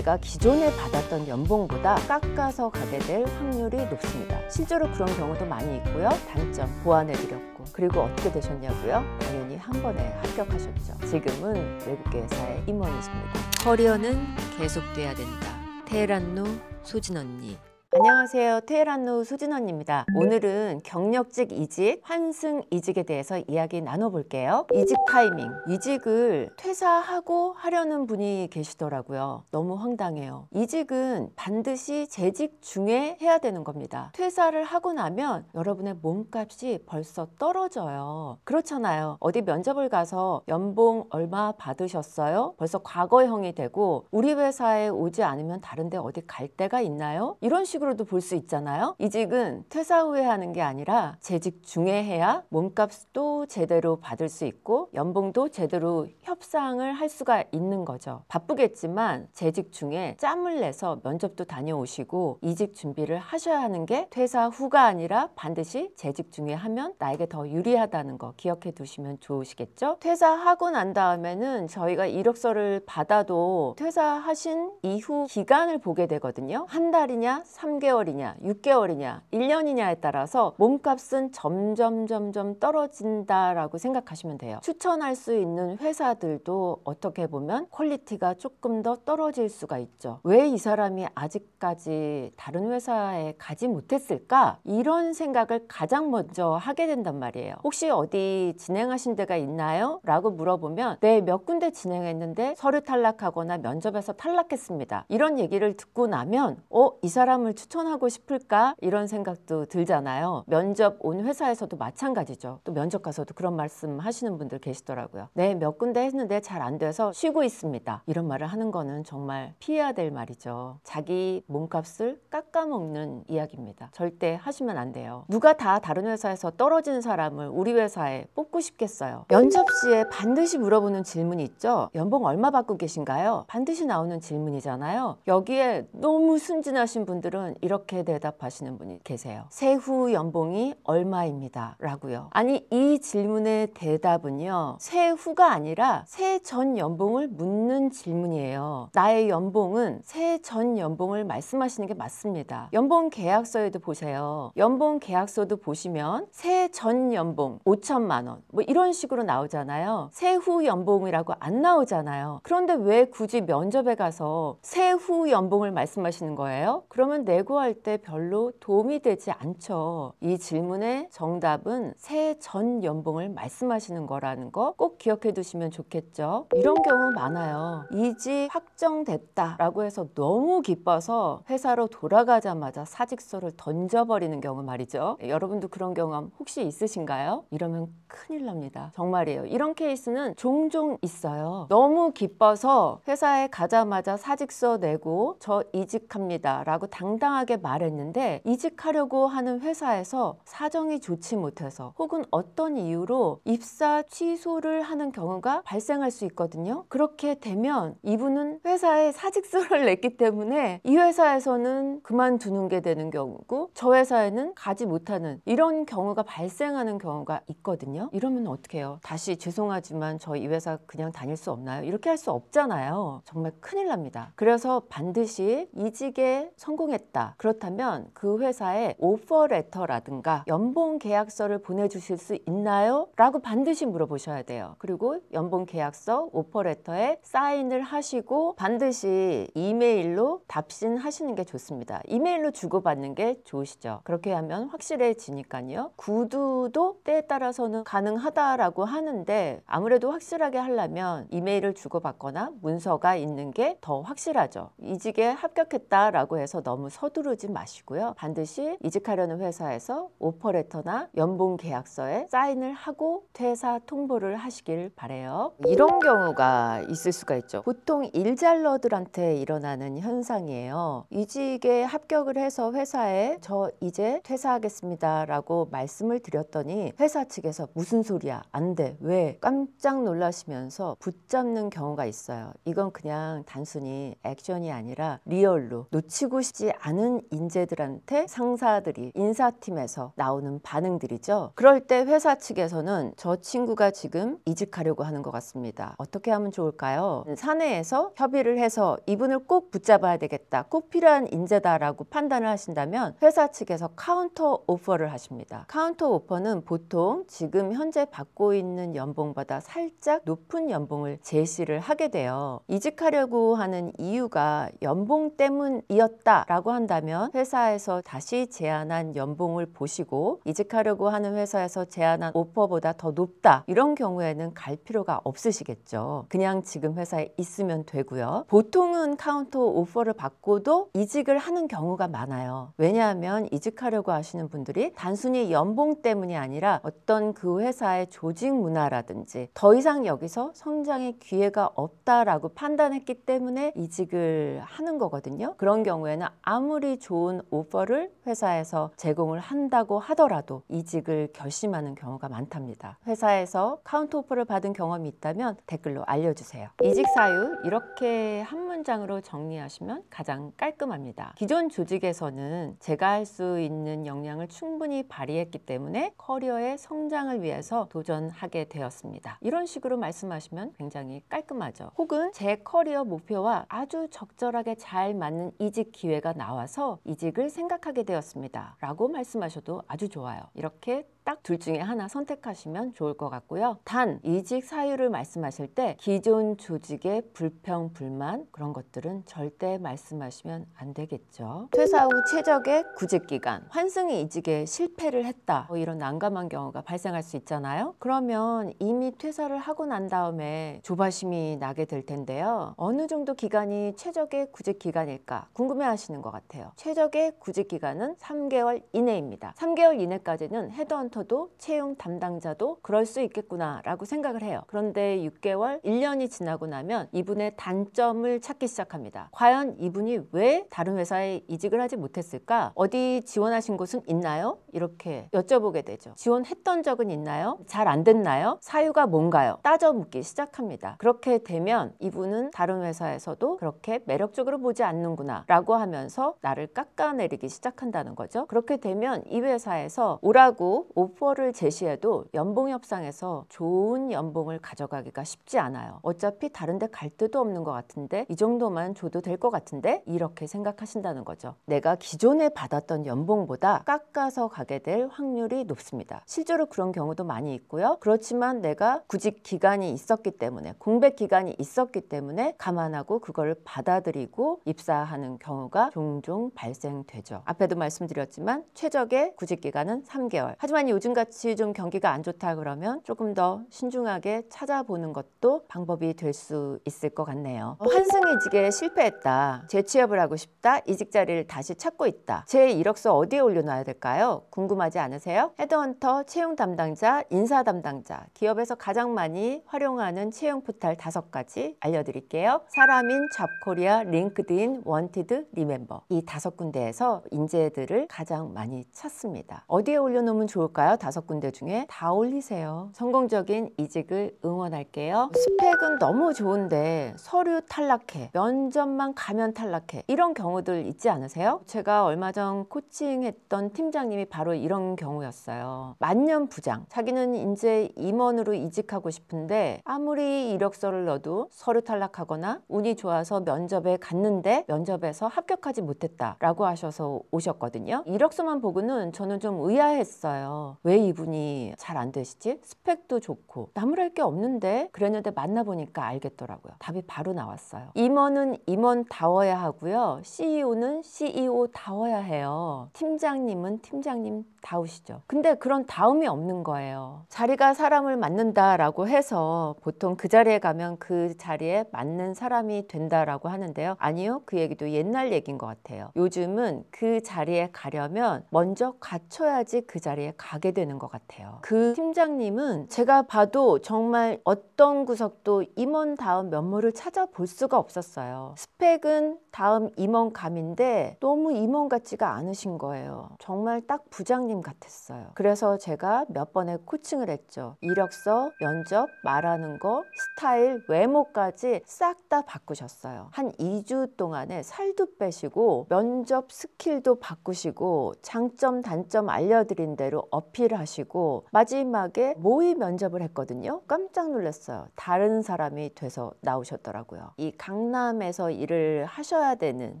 내가 기존에 받았던 연봉보다 깎아서 가게 될 확률이 높습니다. 실제로 그런 경우도 많이 있고요. 단점 보완해드렸고, 그리고 어떻게 되셨냐고요? 당연히 한 번에 합격하셨죠. 지금은 외국계 회사의 임원이십니다. 커리어는 계속돼야 된다. 테헤란루 소진 언니. 안녕하세요. 테헤란루 소진 언니입니다. 오늘은 경력직 이직, 환승 이직에 대해서 이야기 나눠볼게요. 이직 타이밍, 이직을 퇴사하고 하려는 분이 계시더라고요. 너무 황당해요. 이직은 반드시 재직 중에 해야 되는 겁니다. 퇴사를 하고 나면 여러분의 몸값이 벌써 떨어져요. 그렇잖아요. 어디 면접을 가서 연봉 얼마 받으셨어요? 벌써 과거형이 되고, 우리 회사에 오지 않으면 다른 데 어디 갈 데가 있나요? 이런 식으로도 볼 수 있잖아요. 이직은 퇴사 후에 하는 게 아니라 재직 중에 해야 몸값도 제대로 받을 수 있고 연봉도 제대로 협상을 할 수가 있는 거죠. 바쁘겠지만 재직 중에 짬을 내서 면접도 다녀오시고 이직 준비를 하셔야 하는 게 퇴사 후가 아니라 반드시 재직 중에 하면 나에게 더 유리하다는 거 기억해 두시면 좋으시겠죠? 퇴사하고 난 다음에는 저희가 이력서를 받아도 퇴사하신 이후 기간을 보게 되거든요. 한 달이냐, 3개월이냐, 6개월이냐, 1년이냐에 따라서 몸값은 점점 떨어진다라고 생각하시면 돼요. 추천할 수 있는 회사들도 어떻게 보면 퀄리티가 조금 더 떨어질 수가 있죠. 왜 이 사람이 아직까지 다른 회사에 가지 못했을까? 이런 생각을 가장 먼저 하게 된단 말이에요. 혹시 어디 진행하신 데가 있나요? 라고 물어보면 네, 몇 군데 진행했는데 서류 탈락하거나 면접에서 탈락했습니다. 이런 얘기를 듣고 나면 이 사람을 추천하고 싶을까? 이런 생각도 들잖아요. 면접 온 회사에서도 마찬가지죠. 또 면접 가서도 그런 말씀 하시는 분들 계시더라고요. 네, 몇 군데 했는데 잘 안 돼서 쉬고 있습니다. 이런 말을 하는 거는 정말 피해야 될 말이죠. 자기 몸값을 깎아먹는 이야기입니다. 절대 하시면 안 돼요. 누가 다 다른 회사에서 떨어진 사람을 우리 회사에 뽑고 싶겠어요. 면접 시에 반드시 물어보는 질문이 있죠. 연봉 얼마 받고 계신가요? 반드시 나오는 질문이잖아요. 여기에 너무 순진하신 분들은 이렇게 대답하시는 분이 계세요. 세후 연봉이 얼마입니다. 라고요. 아니, 이 질문의 대답은요, 세후가 아니라 세전 연봉을 묻는 질문이에요. 나의 연봉은 세전 연봉을 말씀하시는 게 맞습니다. 연봉 계약서에도 보세요. 연봉 계약서도 보시면 세전 연봉 5천만 원 뭐 이런 식으로 나오잖아요. 세후 연봉이라고 안 나오잖아요. 그런데 왜 굳이 면접에 가서 세후 연봉을 말씀하시는 거예요? 그러면 내고할 때 별로 도움이 되지 않죠. 이 질문의 정답은 세전 연봉을 말씀하시는 거라는 거 꼭 기억해 두시면 좋겠죠. 이런 경우 많아요. 이직 확정됐다 라고 해서 너무 기뻐서 회사로 돌아가자마자 사직서를 던져버리는 경우 말이죠. 여러분도 그런 경험 혹시 있으신가요? 이러면 큰일 납니다. 정말이에요. 이런 케이스는 종종 있어요. 너무 기뻐서 회사에 가자마자 사직서 내고 저 이직합니다 라고 당당하게 말했는데 이직하려고 하는 회사에서 사정이 좋지 못해서 혹은 어떤 이유로 입사 취소를 하는 경우가 발생할 수 있거든요. 그렇게 되면 이분은 회사에 사직서를 냈기 때문에 이 회사에서는 그만두는 게 되는 경우고 저 회사에는 가지 못하는 이런 경우가 발생하는 경우가 있거든요. 이러면 어떻게 해요? 다시 죄송하지만 저 이 회사 그냥 다닐 수 없나요? 이렇게 할 수 없잖아요. 정말 큰일 납니다. 그래서 반드시 이직에 성공했다. 그렇다면 그 회사에 오퍼 레터라든가 연봉 계약서를 보내주실 수 있나요? 라고 반드시 물어보셔야 돼요. 그리고 연봉 계약서, 오퍼 레터에 사인을 하시고 반드시 이메일로 답신하시는 게 좋습니다. 이메일로 주고받는 게 좋으시죠. 그렇게 하면 확실해지니까요. 구두도 때에 따라서는 가능하다라고 하는데 아무래도 확실하게 하려면 이메일을 주고받거나 문서가 있는 게 더 확실하죠. 이직에 합격했다라고 해서 너무 서두르지 마시고요. 반드시 이직하려는 회사에서 오퍼레터나 연봉 계약서에 사인을 하고 퇴사 통보를 하시길 바라요. 이런 경우가 있을 수가 있죠. 보통 일잘러들한테 일어나는 현상이에요. 이직에 합격을 해서 회사에 저 이제 퇴사하겠습니다 라고 말씀을 드렸더니 회사 측에서 무슨 소리야? 안 돼. 왜? 깜짝 놀라시면서 붙잡는 경우가 있어요. 이건 그냥 단순히 액션이 아니라 리얼로 놓치고 싶지 많은 인재들한테 상사들이 인사팀에서 나오는 반응들이죠. 그럴 때 회사 측에서는 저 친구가 지금 이직하려고 하는 것 같습니다. 어떻게 하면 좋을까요? 사내에서 협의를 해서 이분을 꼭 붙잡아야 되겠다, 꼭 필요한 인재다라고 판단을 하신다면 회사 측에서 카운터 오퍼를 하십니다. 카운터 오퍼는 보통 지금 현재 받고 있는 연봉보다 살짝 높은 연봉을 제시를 하게 돼요. 이직하려고 하는 이유가 연봉 때문이었다라고 한다면 회사에서 다시 제안한 연봉을 보시고 이직하려고 하는 회사에서 제안한 오퍼보다 더 높다, 이런 경우에는 갈 필요가 없으시겠죠. 그냥 지금 회사에 있으면 되고요. 보통은 카운터 오퍼를 받고도 이직을 하는 경우가 많아요. 왜냐하면 이직하려고 하시는 분들이 단순히 연봉 때문이 아니라 어떤 그 회사의 조직 문화라든지 더 이상 여기서 성장의 기회가 없다라고 판단했기 때문에 이직을 하는 거거든요. 그런 경우에는 아무리 좋은 오퍼를 회사에서 제공을 한다고 하더라도 이직을 결심하는 경우가 많답니다. 회사에서 카운터 오퍼를 받은 경험이 있다면 댓글로 알려주세요. 이직 사유 이렇게 한 문장으로 정리하시면 가장 깔끔합니다. 기존 조직에서는 제가 할 수 있는 역량을 충분히 발휘했기 때문에 커리어의 성장을 위해서 도전하게 되었습니다. 이런 식으로 말씀하시면 굉장히 깔끔하죠. 혹은 제 커리어 목표와 아주 적절하게 잘 맞는 이직 기회가 나와서 이직을 생각하게 되었습니다 라고 말씀하셔도 아주 좋아요. 이렇게 딱 둘 중에 하나 선택하시면 좋을 것 같고요. 단 이직 사유를 말씀하실 때 기존 조직의 불평, 불만 그런 것들은 절대 말씀하시면 안 되겠죠. 퇴사 후 최적의 구직기간, 환승이 이직에 실패를 했다, 이런 난감한 경우가 발생할 수 있잖아요. 그러면 이미 퇴사를 하고 난 다음에 조바심이 나게 될 텐데요. 어느 정도 기간이 최적의 구직기간일까 궁금해 하시는 것 같아요. 최적의 구직기간은 3개월 이내입니다. 3개월 이내까지는 헤드헌터도 채용 담당자도 그럴 수 있겠구나 라고 생각을 해요. 그런데 6개월, 1년이 지나고 나면 이분의 단점을 찾기 시작합니다. 과연 이분이 왜 다른 회사에 이직을 하지 못했을까? 어디 지원하신 곳은 있나요? 이렇게 여쭤보게 되죠. 지원했던 적은 있나요? 잘 안 됐나요? 사유가 뭔가요? 따져 묻기 시작합니다. 그렇게 되면 이분은 다른 회사에서도 그렇게 매력적으로 보지 않는구나 라고 하면서 나를 깎아내리기 시작한다는 거죠. 그렇게 되면 이 회사에서 오라고 오퍼를 제시해도 연봉 협상에서 좋은 연봉을 가져가기가 쉽지 않아요. 어차피 다른 데 갈 데도 없는 것 같은데 이 정도만 줘도 될 것 같은데 이렇게 생각하신다는 거죠. 내가 기존에 받았던 연봉보다 깎아서 가게 될 확률이 높습니다. 실제로 그런 경우도 많이 있고요. 그렇지만 내가 구직 기간이 있었기 때문에, 공백 기간이 있었기 때문에 감안하고 그걸 받아들이고 입사하는 경우가 종종 발생되죠. 앞에도 말씀드렸지만 최적의 구직 기간은 3개월. 하지만 요즘같이 좀 경기가 안 좋다 그러면 조금 더 신중하게 찾아보는 것도 방법이 될 수 있을 것 같네요. 환승 이직에 실패했다, 재취업을 하고 싶다, 이직 자리를 다시 찾고 있다. 제 이력서 어디에 올려놔야 될까요? 궁금하지 않으세요? 헤드헌터, 채용 담당자, 인사 담당자, 기업에서 가장 많이 활용하는 채용 포탈 5가지 알려드릴게요. 사람인, 잡코리아, 링크드인, 원티드, 리멤버, 이 5군데에서 인재들을 가장 많이 찾습니다. 어디에 올려놓으면 좋을까요? 5군데 중에 다 올리세요. 성공적인 이직을 응원할게요. 스펙은 너무 좋은데 서류 탈락해, 면접만 가면 탈락해, 이런 경우들 있지 않으세요? 제가 얼마 전 코칭했던 팀장님이 바로 이런 경우였어요. 만년부장, 자기는 이제 임원으로 이직하고 싶은데 아무리 이력서를 넣어도 서류 탈락하거나 운이 좋아서 면접에 갔는데 면접에서 합격하지 못했다라고 하셔서 오셨거든요. 이력서만 보고는 저는 좀 의아했어요. 왜 이분이 잘 안 되시지? 스펙도 좋고 나무랄 게 없는데, 그랬는데 만나보니까 알겠더라고요. 답이 바로 나왔어요. 임원은 임원다워야 하고요, CEO는 CEO다워야 해요. 팀장님은 팀장님다우시죠. 근데 그런 다움이 없는 거예요. 자리가 사람을 맞는다라고 해서 보통 그 자리에 가면 그 자리에 맞는 사람이 된다라고 하는데요. 아니요, 그 얘기도 옛날 얘기인 것 같아요. 요즘은 그 자리에 가려면 먼저 갖춰야지 그 자리에 가게 가게 되는 것 같아요. 그 팀장님은 제가 봐도 정말 어떤 구석도 임원 다음 면모를 찾아볼 수가 없었어요. 스펙은 다음 임원감인데 너무 임원 같지가 않으신 거예요. 정말 딱 부장님 같았어요. 그래서 제가 몇 번의 코칭을 했죠. 이력서, 면접, 말하는 거, 스타일, 외모까지 싹 다 바꾸셨어요. 한 2주 동안에 살도 빼시고 면접 스킬도 바꾸시고 장점, 단점 알려드린 대로 어필하시고 마지막에 모의 면접을 했거든요. 깜짝 놀랐어요. 다른 사람이 돼서 나오셨더라고요. 이 강남에서 일을 하셔야 되는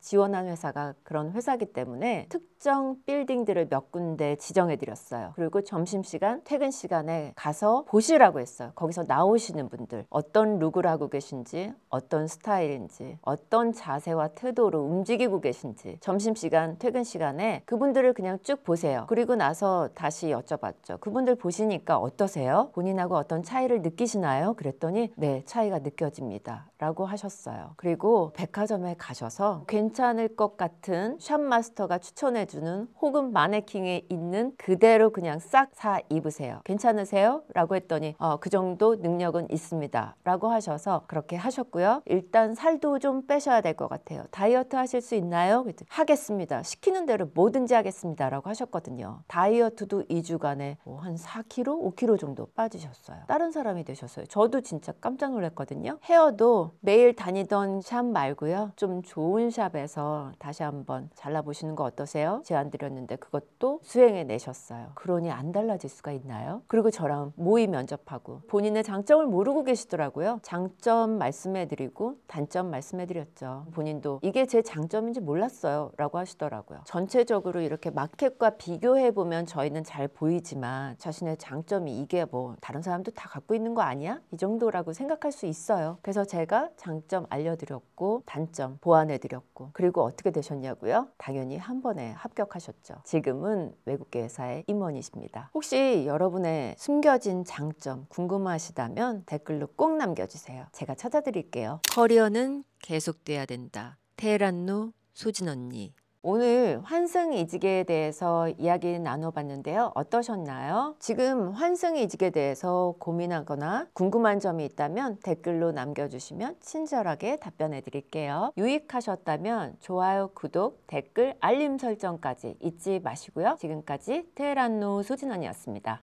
지원한 회사가 그런 회사이기 때문에 특정 빌딩들을 몇 군데 지정해 드렸어요. 그리고 점심시간, 퇴근 시간에 가서 보시라고 했어요. 거기서 나오시는 분들 어떤 룩을 하고 계신지, 어떤 스타일인지, 어떤 자세와 태도로 움직이고 계신지 점심시간, 퇴근 시간에 그분들을 그냥 쭉 보세요. 그리고 나서 다시 여쭤봤죠. 그분들 보시니까 어떠세요? 본인하고 어떤 차이를 느끼시나요? 그랬더니 네, 차이가 느껴집니다 라고 하셨어요. 그리고 백화점에 가셔서 괜찮을 것 같은 샵마스터가 추천해주는 혹은 마네킹에 있는 그대로 그냥 싹 사 입으세요. 괜찮으세요? 라고 했더니 그 정도 능력은 있습니다 라고 하셔서 그렇게 하셨고요. 일단 살도 좀 빼셔야 될 것 같아요. 다이어트 하실 수 있나요? 그랬더니 하겠습니다. 시키는 대로 뭐든지 하겠습니다 라고 하셨거든요. 다이어트도 2주간에 한 4kg, 5kg 정도 빠지셨어요. 다른 사람이 되셨어요. 저도 진짜 깜짝 놀랐거든요. 헤어도 매일 다니던 샵 말고요. 좀 좋은 샵에서 다시 한번 잘라보시는 거 어떠세요? 제안 드렸는데 그것도 수행해 내셨어요. 그러니 안 달라질 수가 있나요? 그리고 저랑 모의 면접하고 본인의 장점을 모르고 계시더라고요. 장점 말씀해드리고 단점 말씀해드렸죠. 본인도 이게 제 장점인지 몰랐어요 라고 하시더라고요. 전체적으로 이렇게 마켓과 비교해보면 저희는 잘 보이지만 자신의 장점이 이게 뭐 다른 사람도 다 갖고 있는 거 아니야? 이 정도라고 생각할 수 있어요. 그래서 제가 장점 알려드렸고 단점 보완해드렸고 그리고 어떻게 되셨냐고요? 당연히 한 번에 합격하셨죠. 지금은 외국계 회사의 임원이십니다. 혹시 여러분의 숨겨진 장점 궁금하시다면 댓글로 꼭 남겨주세요. 제가 찾아드릴게요. 커리어는 계속돼야 된다. 테헤란루 소진 언니. 오늘 환승이직에 대해서 이야기 나눠봤는데요. 어떠셨나요? 지금 환승이직에 대해서 고민하거나 궁금한 점이 있다면 댓글로 남겨주시면 친절하게 답변해 드릴게요. 유익하셨다면 좋아요, 구독, 댓글, 알림 설정까지 잊지 마시고요. 지금까지 테헤란루 소진원이었습니다.